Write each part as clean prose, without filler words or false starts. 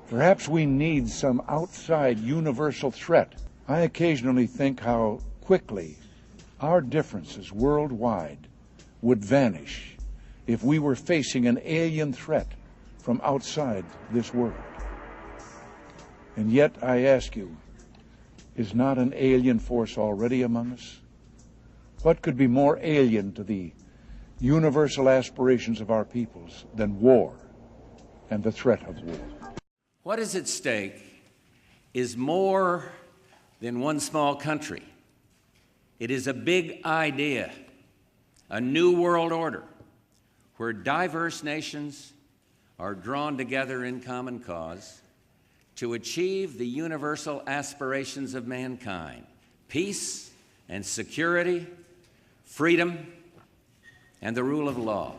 Perhaps we need some outside universal threat. I occasionally think how quickly our differences worldwide would vanish if we were facing an alien threat from outside this world. And yet, I ask you, is not an alien force already among us? What could be more alien to the universal aspirations of our peoples than war and the threat of war? What is at stake is more than one small country. It is a big idea, a new world order, where diverse nations are drawn together in common cause to achieve the universal aspirations of mankind: peace and security, freedom, and the rule of law.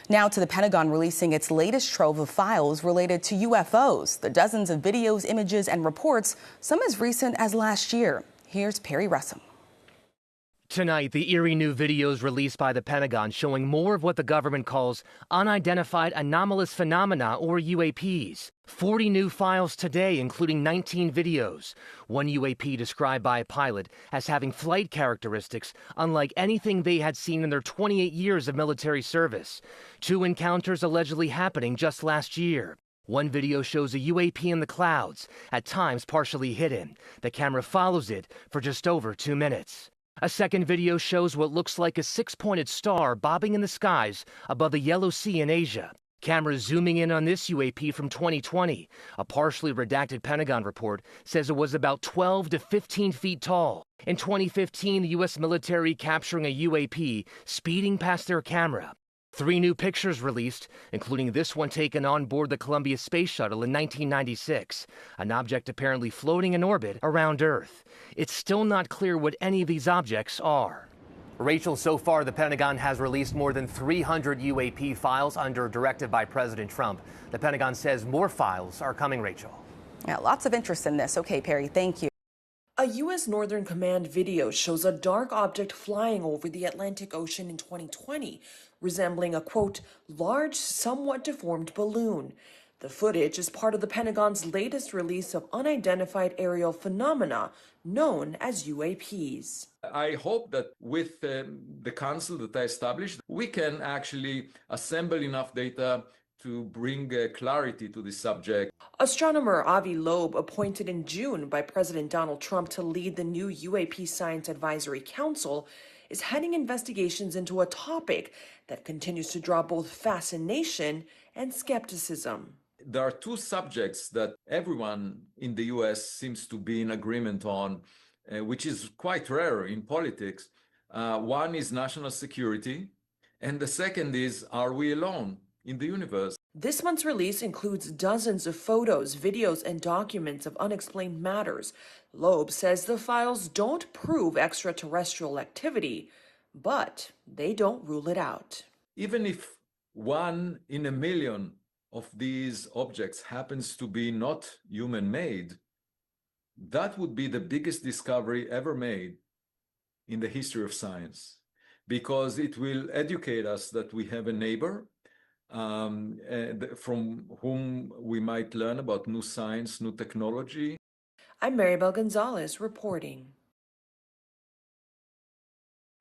Now to the Pentagon releasing its latest trove of files related to UFOs, the dozens of videos, images, and reports, some as recent as last year. Here's Perry Russell. Tonight, the eerie new videos released by the Pentagon showing more of what the government calls unidentified anomalous phenomena, or UAPs. 40 new files today, including 19 videos. One UAP described by a pilot as having flight characteristics unlike anything they had seen in their 28 years of military service. 2 encounters allegedly happening just last year. One video shows a UAP in the clouds, at times partially hidden. The camera follows it for just over 2 minutes. A second video shows what looks like a 6-pointed star bobbing in the skies above the Yellow Sea in Asia. Cameras zooming in on this UAP from 2020. A partially redacted Pentagon report says it was about 12 to 15 feet tall. In 2015, the U.S. military capturing a UAP speeding past their camera. 3 new pictures released, including this one taken on board the Columbia Space Shuttle in 1996, an object apparently floating in orbit around Earth. It's still not clear what any of these objects are. Rachel, so far the Pentagon has released more than 300 UAP files under directive by President Trump. The Pentagon says more files are coming, Rachel. Yeah, lots of interest in this. Okay, Perry, thank you. A U.S. Northern Command video shows a dark object flying over the Atlantic Ocean in 2020, resembling a, quote, large, somewhat deformed balloon. The footage is part of the Pentagon's latest release of unidentified aerial phenomena known as UAPs. I hope that with the council that I established, we can actually assemble enough data to bring clarity to this subject. Astronomer Avi Loeb, appointed in June by President Donald Trump to lead the new UAP Science Advisory Council, is heading investigations into a topic that continues to draw both fascination and skepticism. There are 2 subjects that everyone in the US seems to be in agreement on, which is quite rare in politics. One is national security, and the second is, are we alone in the universe? This month's release includes dozens of photos, videos, and documents of unexplained matters. Loeb says the files don't prove extraterrestrial activity, but they don't rule it out. Even if 1 in a million of these objects happens to be not human-made, that would be the biggest discovery ever made in the history of science, because it will educate us that we have a neighbor from whom we might learn about new science, new technology. I'm Maribel Gonzalez reporting.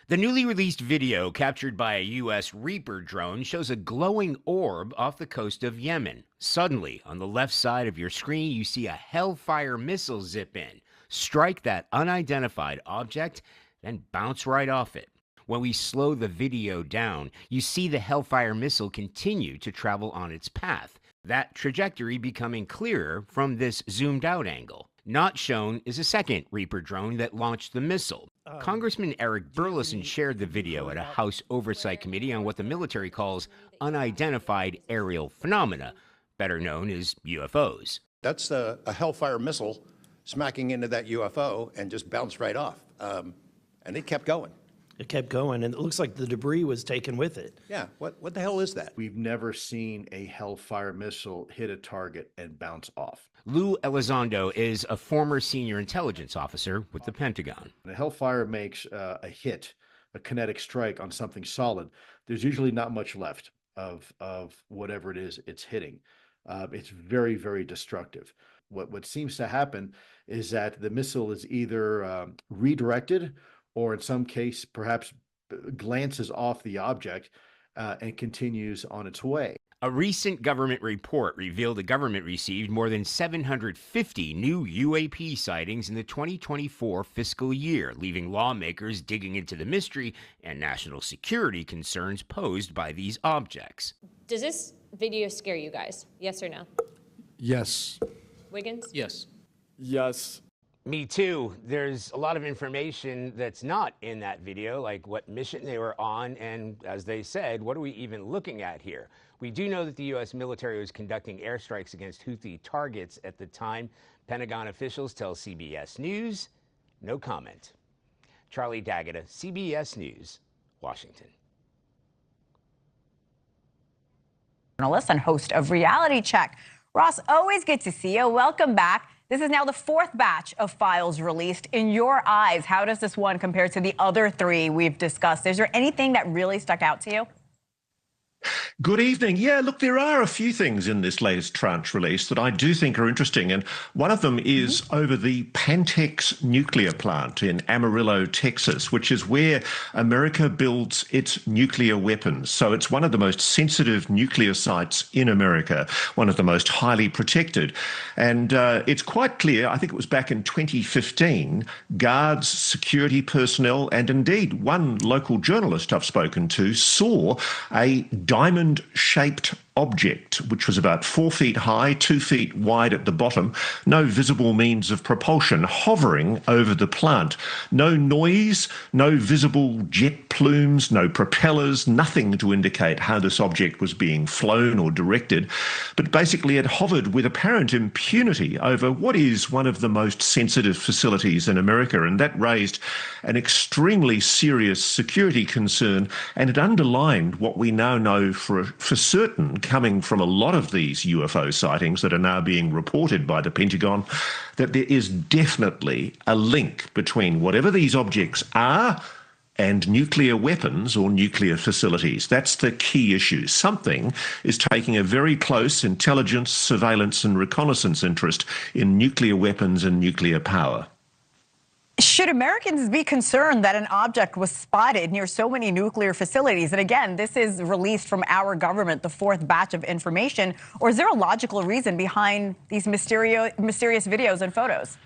The newly released video captured by a U.S. Reaper drone shows a glowing orb off the coast of Yemen. Suddenly, on the left side of your screen, you see a Hellfire missile zip in, strike that unidentified object, then bounce right off it. When we slow the video down, you see the Hellfire missile continue to travel on its path, that trajectory becoming clearer from this zoomed-out angle. Not shown is a second Reaper drone that launched the missile. Congressman Eric Burleson shared the video at a House Oversight Committee on what the military calls unidentified aerial phenomena, better known as UFOs. That's a Hellfire missile smacking into that UFO and just bounced right off. And it kept going. It kept going, and it looks like the debris was taken with it. Yeah, what the hell is that? We've never seen a Hellfire missile hit a target and bounce off. Lou Elizondo is a former senior intelligence officer with the Pentagon. When a Hellfire makes a hit, a kinetic strike on something solid, there's usually not much left of whatever it is it's hitting. It's very, very destructive. What seems to happen is that the missile is either redirected or in some case perhaps glances off the object and continues on its way. A recent government report revealed the government received more than 750 new UAP sightings in the 2024 fiscal year, leaving lawmakers digging into the mystery and national security concerns posed by these objects. Does this video scare you guys? Yes or no? Yes. Wiggins? Yes. Yes. Me too. There's a lot of information that's not in that video, like what mission they were on, and as they said, what are we even looking at here? We do know that the U.S. military was conducting airstrikes against Houthi targets at the time. Pentagon officials tell CBS News, no comment. Charlie D'Agata, CBS News, Washington. Journalist and host of Reality Check. Ross, always good to see you. Welcome back. This is now the fourth batch of files released. In your eyes, how does this one compare to the other three we've discussed? Is there anything that really stuck out to you? Good evening. Yeah, look, there are a few things in this latest tranche release that I do think are interesting, and one of them is over the Pantex nuclear plant in Amarillo, Texas, which is where America builds its nuclear weapons. So it's one of the most sensitive nuclear sites in America, one of the most highly protected. And it's quite clear, I think it was back in 2015, guards, security personnel, and indeed one local journalist I've spoken to saw a diamond-shaped object, which was about 4 feet high, 2 feet wide at the bottom, no visible means of propulsion, hovering over the plant. No noise, no visible jet plumes, no propellers, nothing to indicate how this object was being flown or directed. But basically it hovered with apparent impunity over what is one of the most sensitive facilities in America, and that raised an extremely serious security concern, and it underlined what we now know for certain, coming from a lot of these UFO sightings that are now being reported by the Pentagon, that there is definitely a link between whatever these objects are and nuclear weapons or nuclear facilities. That's the key issue. Something is taking a very close intelligence, surveillance and reconnaissance interest in nuclear weapons and nuclear power. Should Americans be concerned that an object was spotted near so many nuclear facilities? And again, this is released from our government, the fourth batch of information. Or is there a logical reason behind these mysterious videos and photos?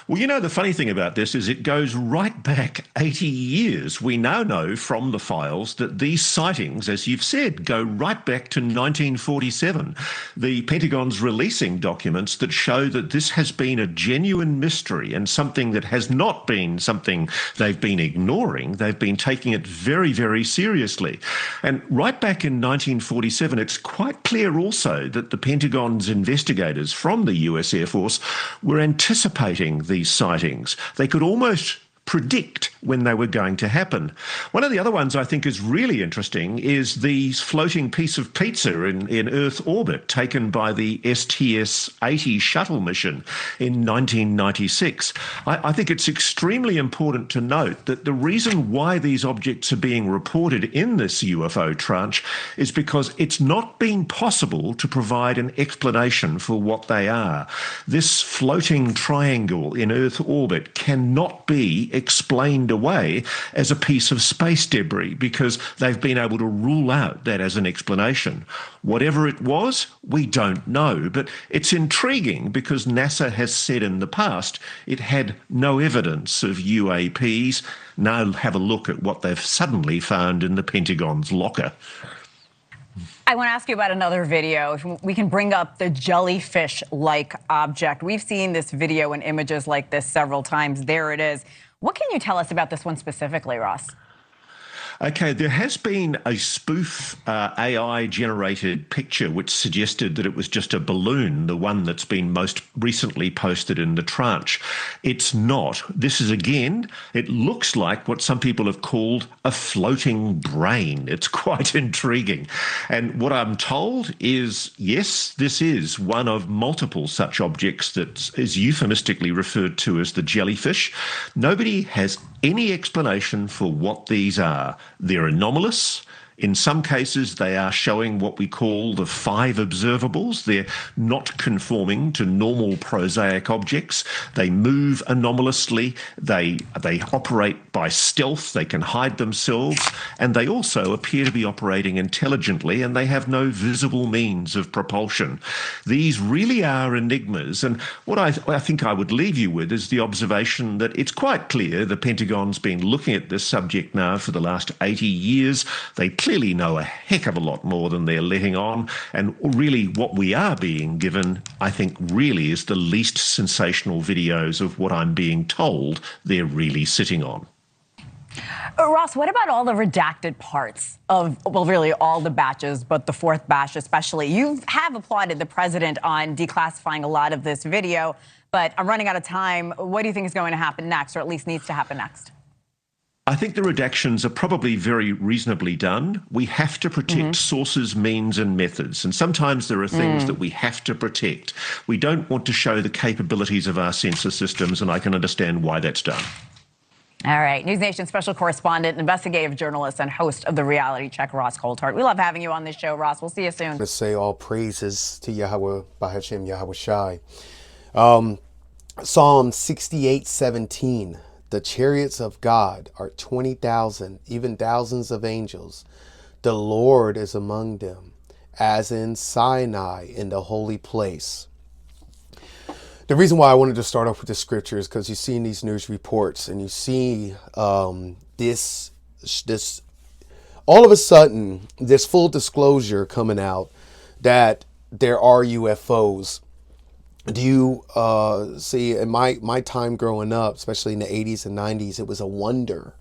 Well, you know, the funny thing about this is it goes right back 80 years. We now know from the files that these sightings, as you've said, go right back to 1947. The Pentagon's releasing documents that show that this has been a genuine mystery and something that has not been something they've been ignoring. They've been taking it very, very seriously. And right back in 1947, it's quite clear also that the Pentagon's investigators from the US Air Force were anticipating these sightings. They could almost predict when they were going to happen. One of the other ones I think is really interesting is the floating piece of pizza in Earth orbit taken by the STS-80 shuttle mission in 1996. I think it's extremely important to note that the reason why these objects are being reported in this UFO tranche is because it's not been possible to provide an explanation for what they are. This floating triangle in Earth orbit cannot be explained away as a piece of space debris because they've been able to rule out that as an explanation. Whatever it was, we don't know, but it's intriguing because NASA has said in the past it had no evidence of UAPs. Now have a look at what they've suddenly found in the Pentagon's locker. I want to ask you about another video. If we can bring up the jellyfish-like object. We've seen this video and images like this several times. There it is. What can you tell us about this one specifically, Ross? Okay, there has been a spoof AI-generated picture which suggested that it was just a balloon, the one that's been most recently posted in the tranche. It's not. This is, again, it looks like what some people have called a floating brain. It's quite intriguing. And what I'm told is, yes, this is one of multiple such objects that is euphemistically referred to as the jellyfish. Nobody has any explanation for what these are. They're anomalous. In some cases, they are showing what we call the five observables. They're not conforming to normal prosaic objects. They move anomalously. They operate by stealth. They can hide themselves. And they also appear to be operating intelligently, and they have no visible means of propulsion. These really are enigmas. And what I think I would leave you with is the observation that it's quite clear the Pentagon's been looking at this subject now for the last 80 years. They clearly know a heck of a lot more than they're letting on. And really what we are being given, I think, really is the least sensational videos of what I'm being told they're really sitting on. Ross, what about all the redacted parts of, well, really all the batches, but the fourth batch especially? You have applauded the president on declassifying a lot of this video, but I'm running out of time. What do you think is going to happen next, or at least needs to happen next? I think the redactions are probably very reasonably done. We have to protect sources, means, and methods. And sometimes there are things that we have to protect. We don't want to show the capabilities of our censor systems, and I can understand why that's done. All right. News Nation special correspondent, investigative journalist, and host of the Reality Check, Ross Coulthart. We love having you on this show, Ross. We'll see you soon. To say all praises to Yahweh, Bahashem, Yahweh Shai. Psalm 68:17. The chariots of God are 20,000, even thousands of angels. The Lord is among them, as in Sinai in the holy place. The reason why I wanted to start off with the scripture is because you see in these news reports and you see this all of a sudden, this full disclosure coming out that there are UFOs. Do you see, in my time growing up, especially in the 80s and 90s, it was a wonder.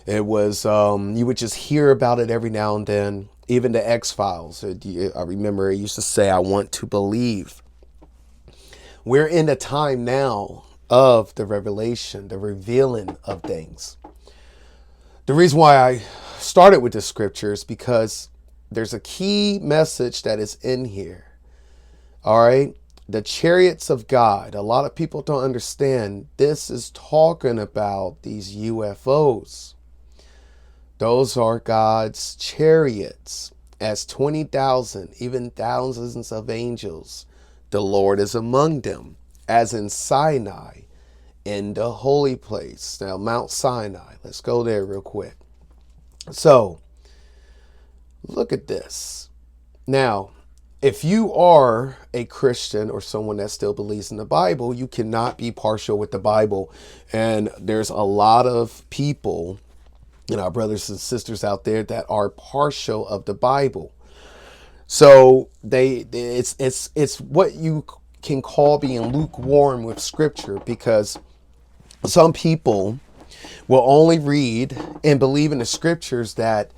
It was, you would just hear about it every now and then. Even the X-Files. I remember it used to say, I want to believe. We're in a time now of the revelation, the revealing of things. The reason why I started with this scripture is because there's a key message that is in here. All right. The chariots of God. A lot of people don't understand. This is talking about these UFOs. Those are God's chariots, as 20,000, even thousands of angels. The Lord is among them, as in Sinai, in the holy place. Now, Mount Sinai. Let's go there real quick. So, look at this. Now, if you are a Christian or someone that still believes in the Bible, you cannot be partial with the Bible. And there's a lot of people, our brothers and sisters out there, that are partial of the Bible. So it's what you can call being lukewarm with scripture, because some people will only read and believe in the scriptures that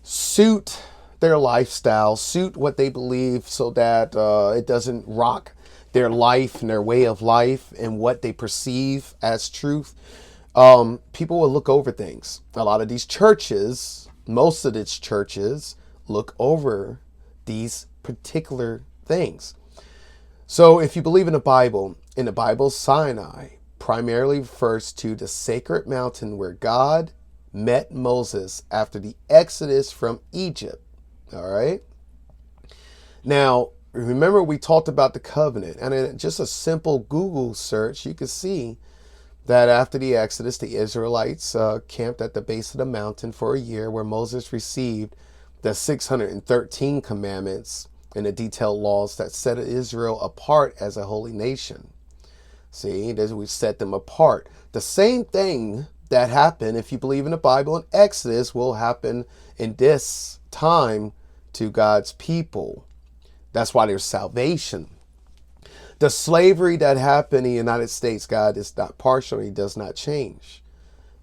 suit their lifestyle, suit what they believe, so that it doesn't rock their life and their way of life and what they perceive as truth. People will look over things. A lot of these churches, most of its churches, look over these particular things. So if you believe in the Bible, Sinai primarily refers to the sacred mountain where God met Moses after the Exodus from Egypt. All right. Now, remember we talked about the covenant, and in just a simple Google search, you can see that after the Exodus, the Israelites camped at the base of the mountain for a year, where Moses received the 613 commandments and the detailed laws that set Israel apart as a holy nation. See, we set them apart. The same thing that happened, if you believe in the Bible, in Exodus will happen in this time to God's people. That's why there's salvation. The slavery that happened in the United States, God is not partial. He does not change.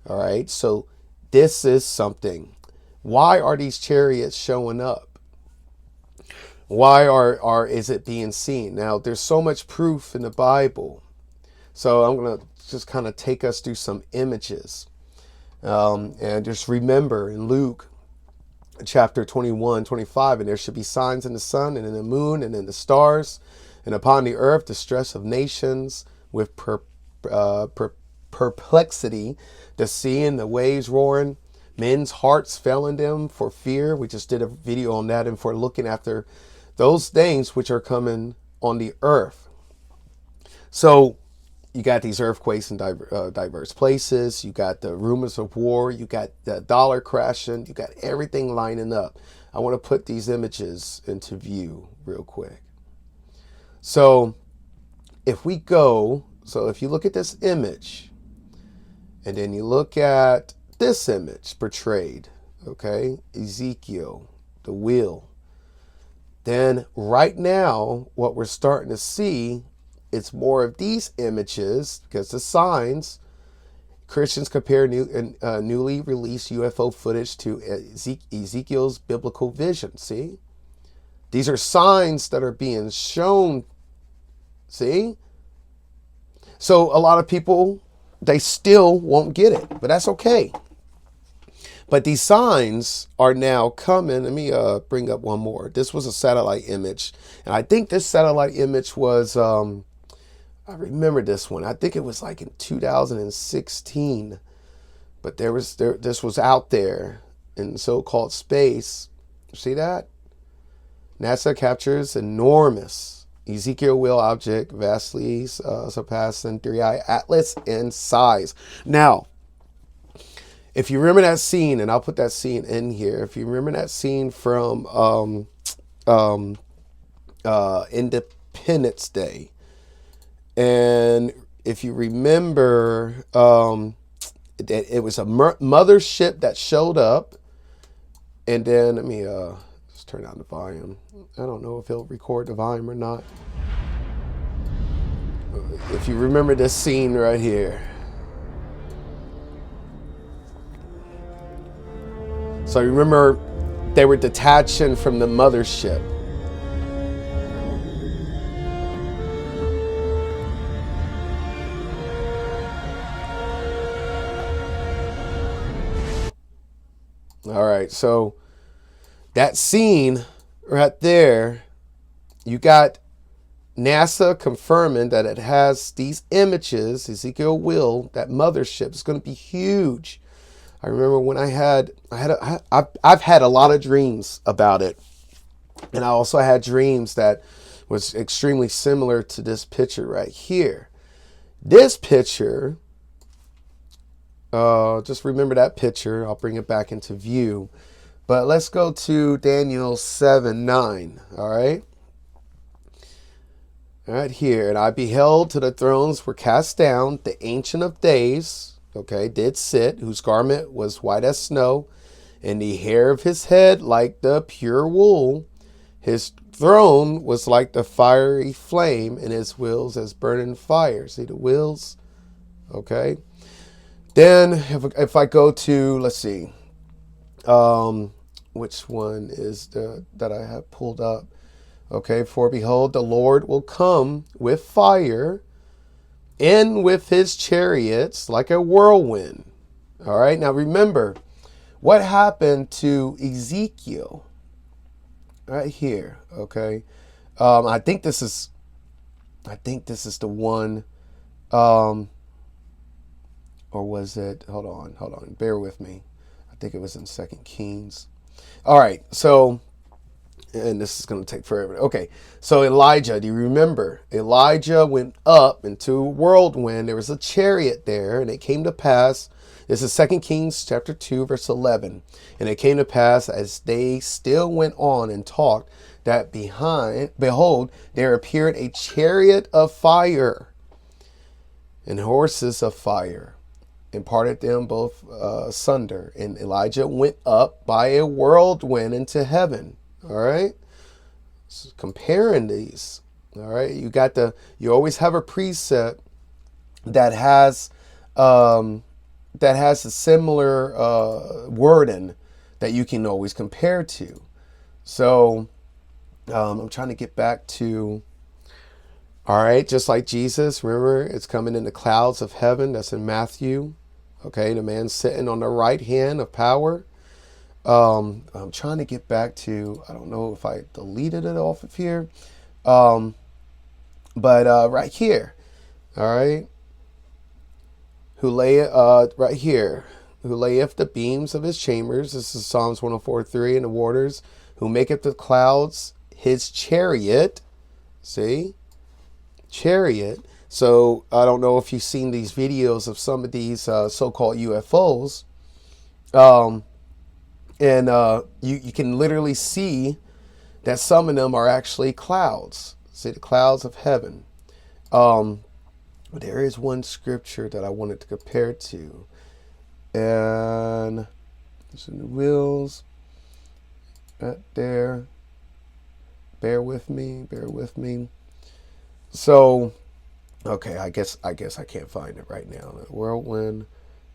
All right. So this is something. Why are these chariots showing up? Why is it being seen? Now, there's so much proof in the Bible. So I'm going to just kind of take us through some images. And just remember in Luke chapter 21-25, and there should be signs in the sun and in the moon and in the stars, and upon the earth the stress of nations with perplexity, the sea and the waves roaring, men's hearts failing them for fear. We just did a video on that, and for looking after those things which are coming on the earth. So you got these earthquakes in diverse places. You got the rumors of war. You got the dollar crashing. You got everything lining up. I want to put these images into view real quick. So if we go, so if you look at this image, and then you look at this image portrayed, okay, Ezekiel, the wheel, then right now what we're starting to see, it's more of these images, because the signs, Christians compare newly released UFO footage to Ezekiel's biblical vision. See? These are signs that are being shown. See? So a lot of people, they still won't get it, but that's okay. But these signs are now coming. Let me bring up one more. This was a satellite image. And I think this satellite image was... I remember this one. I think it was like in 2016, but this was out there in so-called space. See that? NASA captures enormous Ezekiel wheel object, vastly surpassing 3i Atlas in size. Now, if you remember that scene, and I'll put that scene in here. If you remember that scene from Independence Day. And if you remember, it was a mothership that showed up. And then, let me just turn down the volume. I don't know if he'll record the volume or not. If you remember this scene right here. So remember, they were detaching from the mothership. All right, so that scene right there, you got NASA confirming that it has these images, Ezekiel will, that mothership is going to be huge. I remember when I've had a lot of dreams about it. And I also had dreams that was extremely similar to this picture right here. This picture, just remember that picture. I'll bring it back into view. But let's go to Daniel 7:9. All right. Right here. And I beheld till the thrones were cast down. The Ancient of Days, okay, did sit, whose garment was white as snow, and the hair of his head like the pure wool. His throne was like the fiery flame, and his wheels as burning fire. See the wheels? Okay. Then if I go to, let's see, which one is that I have pulled up? Okay, for behold, the Lord will come with fire and with his chariots like a whirlwind. All right, now remember what happened to Ezekiel right here. Okay, I think this is the one, or was it? Hold on, bear with me. I think it was in 2 Kings. All right, so. And this is going to take forever. Okay, so Elijah, do you remember? Elijah went up into a whirlwind. There was a chariot there, and it came to pass. This is 2 Kings chapter 2, verse 11. And it came to pass as they still went on and talked, that behold, there appeared a chariot of fire and horses of fire, and parted them both asunder. And Elijah went up by a whirlwind into heaven. All right, so comparing these. All right, you always have a precept that has that has a similar wording that you can always compare to. So I'm trying to get back to, all right, just like Jesus, remember, it's coming in the clouds of heaven. That's in Matthew. Okay, the man sitting on the right hand of power. I'm trying to get back to, I don't know if I deleted it off of here. But right here, all right, right here, who layeth the beams of his chambers. This is Psalms 104:3, in the waters, who maketh the clouds his chariot. See? Chariot. So I don't know if you've seen these videos of some of these so-called UFOs. You can literally see that some of them are actually clouds. See, the clouds of heaven. But there is one scripture that I wanted to compare to. And it's in the wheels. Right there. Bear with me. So, okay, I guess I can't find it right now. Whirlwind.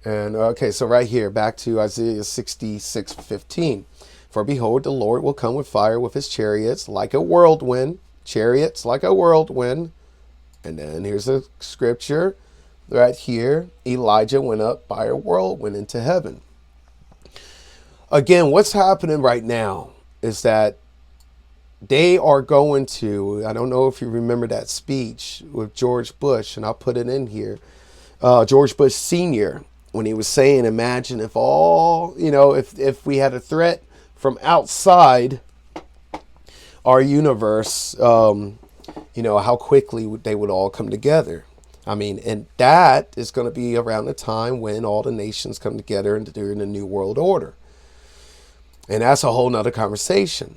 And okay, so right here, back to Isaiah 66:15. For behold, the Lord will come with fire with his chariots like a whirlwind. Chariots like a whirlwind. And then here's a scripture right here. Elijah went up by a whirlwind into heaven. Again, what's happening right now is that they are going to, I don't know if you remember that speech with George Bush, and I'll put it in here. George Bush Sr., when he was saying, imagine if if we had a threat from outside our universe, how quickly they would all come together. I mean, and that is going to be around the time when all the nations come together and during the New World Order. And that's a whole nother conversation.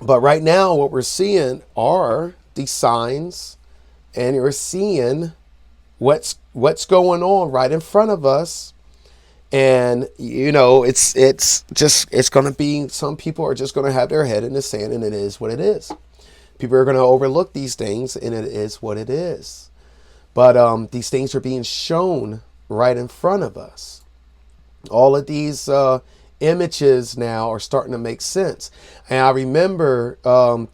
But right now, what we're seeing are these signs, and you're seeing what's going on right in front of us. And, it's going to be, some people are just going to have their head in the sand, and it is what it is. People are going to overlook these things, and it is what it is. But these things are being shown right in front of us. All of these images now are starting to make sense. And I remember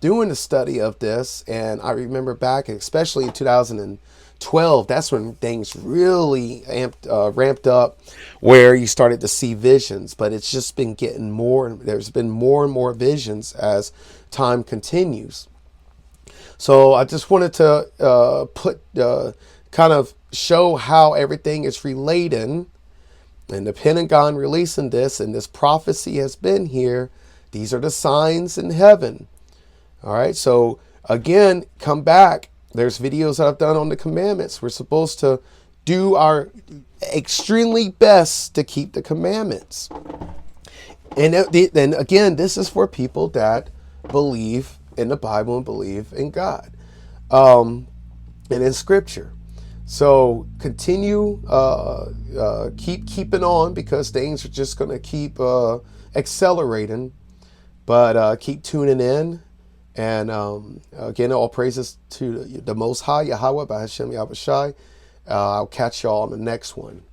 doing a study of this, and I remember back, especially in 2012, that's when things really ramped up, where you started to see visions. But it's just been getting more, there's been more and more visions as time continues. So I just wanted to kind of show how everything is related. And the Pentagon releasing this, and this prophecy has been here. These are the signs in heaven. All right. So again, come back. There's videos that I've done on the commandments. We're supposed to do our extremely best to keep the commandments. And then again, this is for people that believe in the Bible and believe in God, and in Scripture. So continue, keep keeping on, because things are just going to keep accelerating. But keep tuning in. And again, all praises to the Most High, Yahweh, by Hashem Yahushai. I'll catch y'all on the next one.